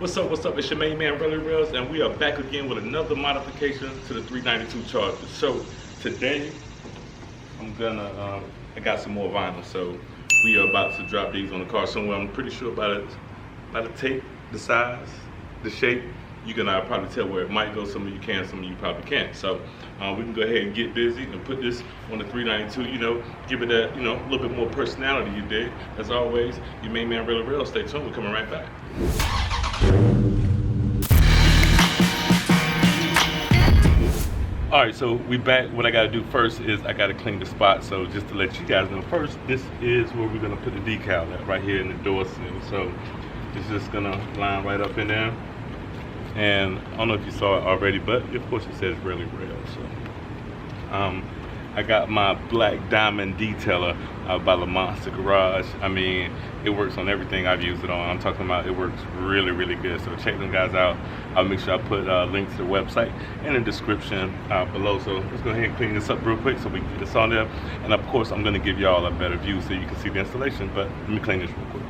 What's up? It's your main man, Relly Rellz, and we are back again with another modification to the 392 Charger. So today, I got some more vinyl. So we are about to drop these on the car somewhere. I'm pretty sure by the tape, the size, the shape, you can probably tell where it might go. Some of you can, some of you probably can't. So we can go ahead and get busy and put this on the 392, give it that, a little bit more personality, you dig? As always, your main man, Relly Rellz. Stay tuned, we're coming right back. All right, so we back. What I gotta do first is I gotta clean the spot. So just to let you guys know first, this is where we're gonna put the decal at, right here in the door sill. So it's just gonna line right up in there. And I don't know if you saw it already, but of course it says Relly Rellz. So I got my black diamond detailer by Lamonster Garage. I mean, it works on everything I've used it on. I'm talking about it works really, really good. So check them guys out. I'll make sure I put links to the website in the description below. So let's go ahead and clean this up real quick so we can get this on there. And of course, I'm gonna give y'all a better view so you can see the installation, but let me clean this real quick.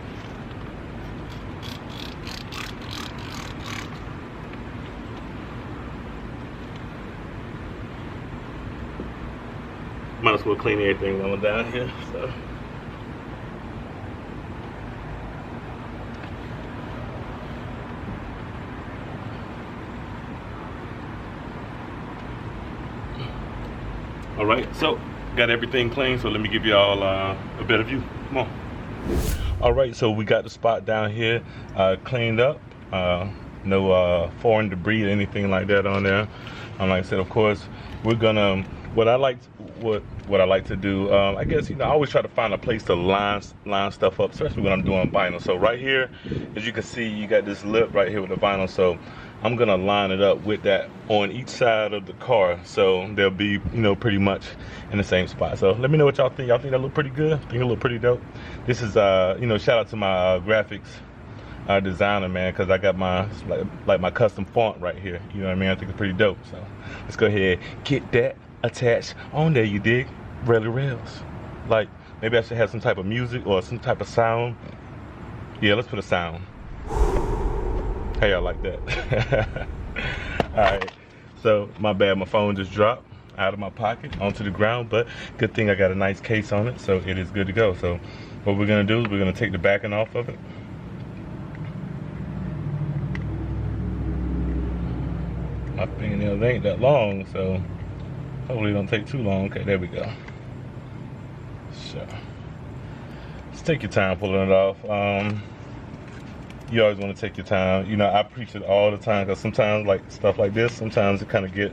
Might as well clean everything while I'm down here. So. All right, so got everything clean. So let me give y'all a better view. Come on. All right, so we got the spot down here cleaned up. No foreign debris or anything like that on there. Like I said, of course, we're gonna. What I like to do, I guess, I always try to find a place to line stuff up, especially when I'm doing vinyl. So right here, as you can see, you got this lip right here with the vinyl. So I'm gonna line it up with that on each side of the car, so they'll be, pretty much in the same spot. So let me know what y'all think. Y'all think that look pretty good? Think it look pretty dope? This is, shout out to my graphics designer, man, because I got my like my custom font right here. You know what I mean? I think it's pretty dope. So let's go ahead, get that attached on there, you dig? Relly Rellz. Like, maybe I should have some type of music or some type of sound. Yeah, let's put a sound. How y'all like that? Alright, so my bad, my phone just dropped out of my pocket onto the ground, but good thing I got a nice case on it, so it is good to go. So what we're gonna do is we're gonna take the backing off of it. My fingernails ain't that long, so hopefully it don't take too long. Okay, there we go. So just take your time pulling it off. You always want to take your time. I preach it all the time, because sometimes, like stuff like this, sometimes it kind of get,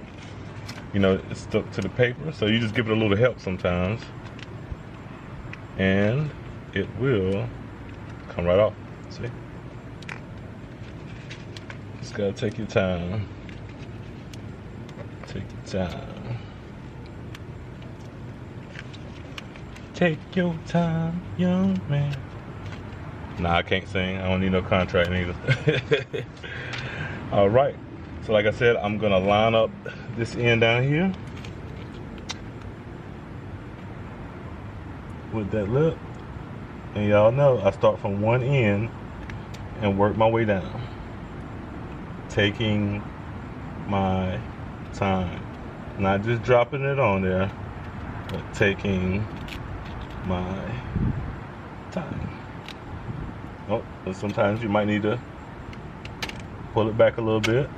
it's stuck to the paper. So you just give it a little help sometimes, and it will come right off. See? Just gotta take your time. Take your time. Take your time, young man. Nah, I can't sing. I don't need no contract neither. All right. So like I said, I'm gonna line up this end down here with that lip. And y'all know I start from one end and work my way down, taking my time. Not just dropping it on there, but taking my time. Oh, and sometimes you might need to pull it back a little bit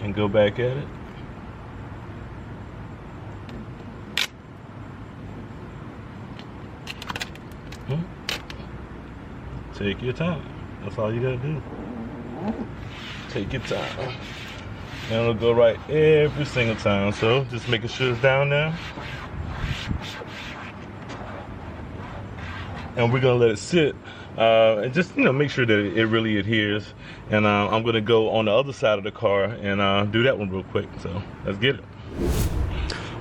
and go back at it. Take your time. That's all you gotta do. Take your time. And it'll go right every single time. So just making sure it's down there. And we're gonna let it sit and just make sure that it really adheres. And I'm gonna go on the other side of the car and do that one real quick. So let's get it.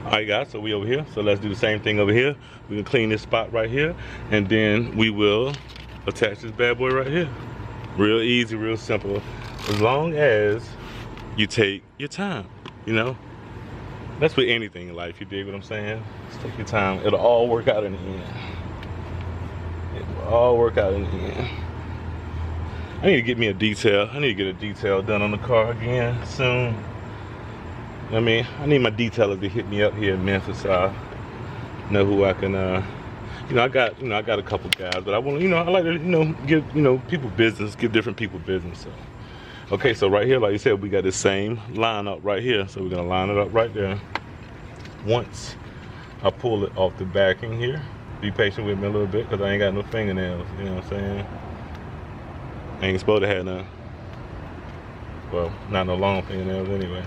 All right, guys, so we over here. So let's do the same thing over here. We're gonna clean this spot right here, and then we will attach this bad boy right here. Real easy, real simple. As long as you take your time, That's with anything in life, you dig what I'm saying? Just take your time. It'll all work out in the end. It will all work out in the end. I need to get me a detail. I need to get a detail done on the car again soon. I mean, I need my detailer to hit me up here in Memphis so I know who I can, you know, I got a couple guys, but I want to, you know, I like to, you know, give, you know, people business, give different people business. So, okay, so right here, like you said, we got the same lineup right here. So we're gonna line it up right there. Once I pull it off the backing here, be patient with me a little bit because I ain't got no fingernails, you know what I'm saying? I ain't supposed to have none. Well, not no long fingernails anyway.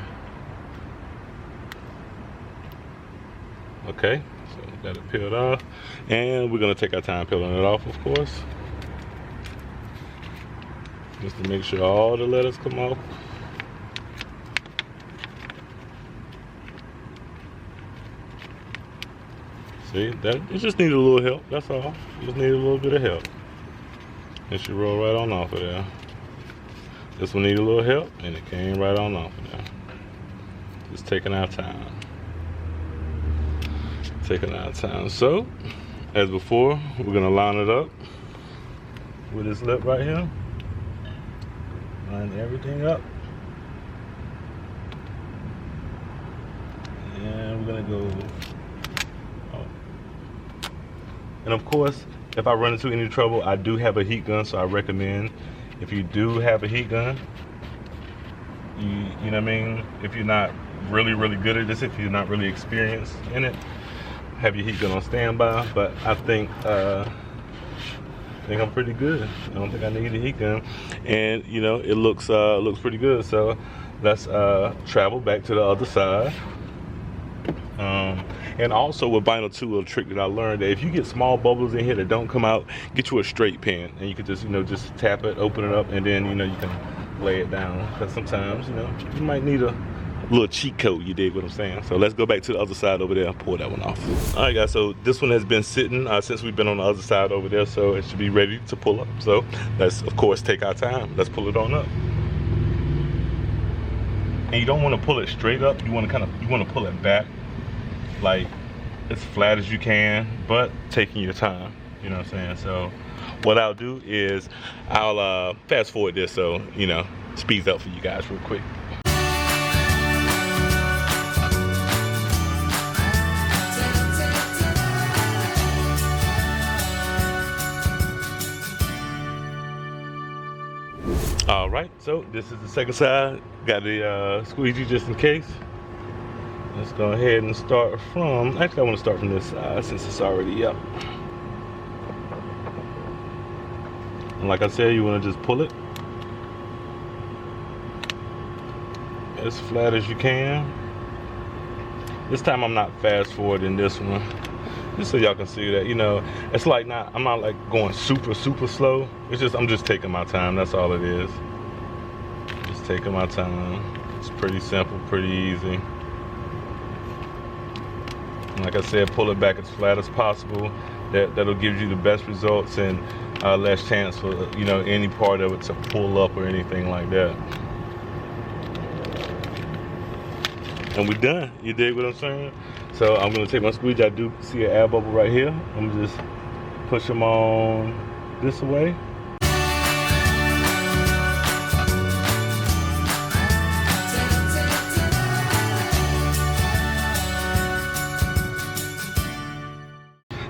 Okay, so got it peeled off. And we're gonna take our time peeling it off, of course. Just to make sure all the letters come off. See, that it just needed a little help, that's all. Just needed a little bit of help. It should roll right on off of there. This one needed a little help, and it came right on off of there. Just taking our time. Taking our time. So, as before, we're gonna line it up with this lip right here. Line everything up. And we're gonna go. And of course, if I run into any trouble, I do have a heat gun, so I recommend if you do have a heat gun, you know what I mean? If you're not really good at this, if you're not really experienced in it, have your heat gun on standby. But I think I'm pretty good. I don't think I need a heat gun. And you know, it looks pretty good. So let's travel back to the other side. And also with vinyl too, a trick that I learned, that if you get small bubbles in here that don't come out, get you a straight pen, and you can just, you know, just tap it, open it up, and then, you know, you can lay it down. Because sometimes, you know, you might need a little cheat code, you dig what I'm saying? So let's go back to the other side over there and pull that one off. All right, guys, so this one has been sitting since we've been on the other side over there, so it should be ready to pull up. So let's, of course, take our time. Let's pull it on up. And you don't want to pull it straight up. You want to pull it back, like as flat as you can, but taking your time, you know what I'm saying? So what I'll do is I'll fast forward this so, you know, speeds up for you guys real quick. All right, so this is the second side. Got the squeegee just in case. Let's go ahead and start from, actually I want to start from this side since it's already up. And like I said, you want to just pull it as flat as you can. This time I'm not fast forwarding this one, just so y'all can see that, you know, it's like I'm not like going super slow. It's just, I'm just taking my time, that's all it is. Just taking my time. It's pretty simple, pretty easy. Like I said, pull it back as flat as possible. That'll give you the best results and less chance for, you know, any part of it to pull up or anything like that. And we're done. You dig what I'm saying? So I'm gonna take my squeegee. I do see an air bubble right here. I'm gonna just push them on this way.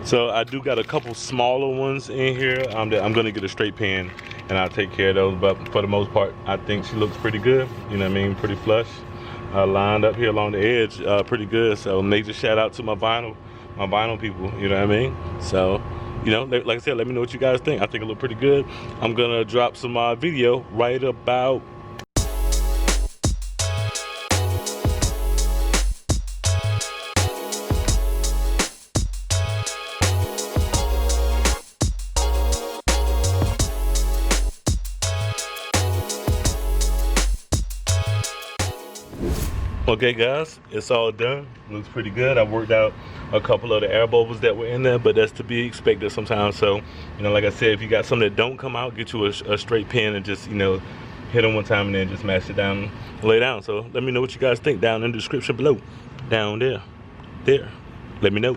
So I do got a couple smaller ones in here that I'm gonna get a straight pen and I'll take care of those, but for the most part I think she looks pretty good, you know what I mean, pretty flush, lined up here along the edge, pretty good. So major shout out to my vinyl people, you know what I mean. So, you know, like I said, let me know what you guys think. I think it look pretty good. I'm gonna drop some video right about okay guys, it's all done. Looks pretty good. I worked out a couple of the air bubbles that were in there, but that's to be expected sometimes. So, you know, like I said, if you got some that don't come out, get you a straight pen and just, you know, hit them one time and then just mash it down, lay down. So let me know what you guys think down in the description below. Down there. Let me know.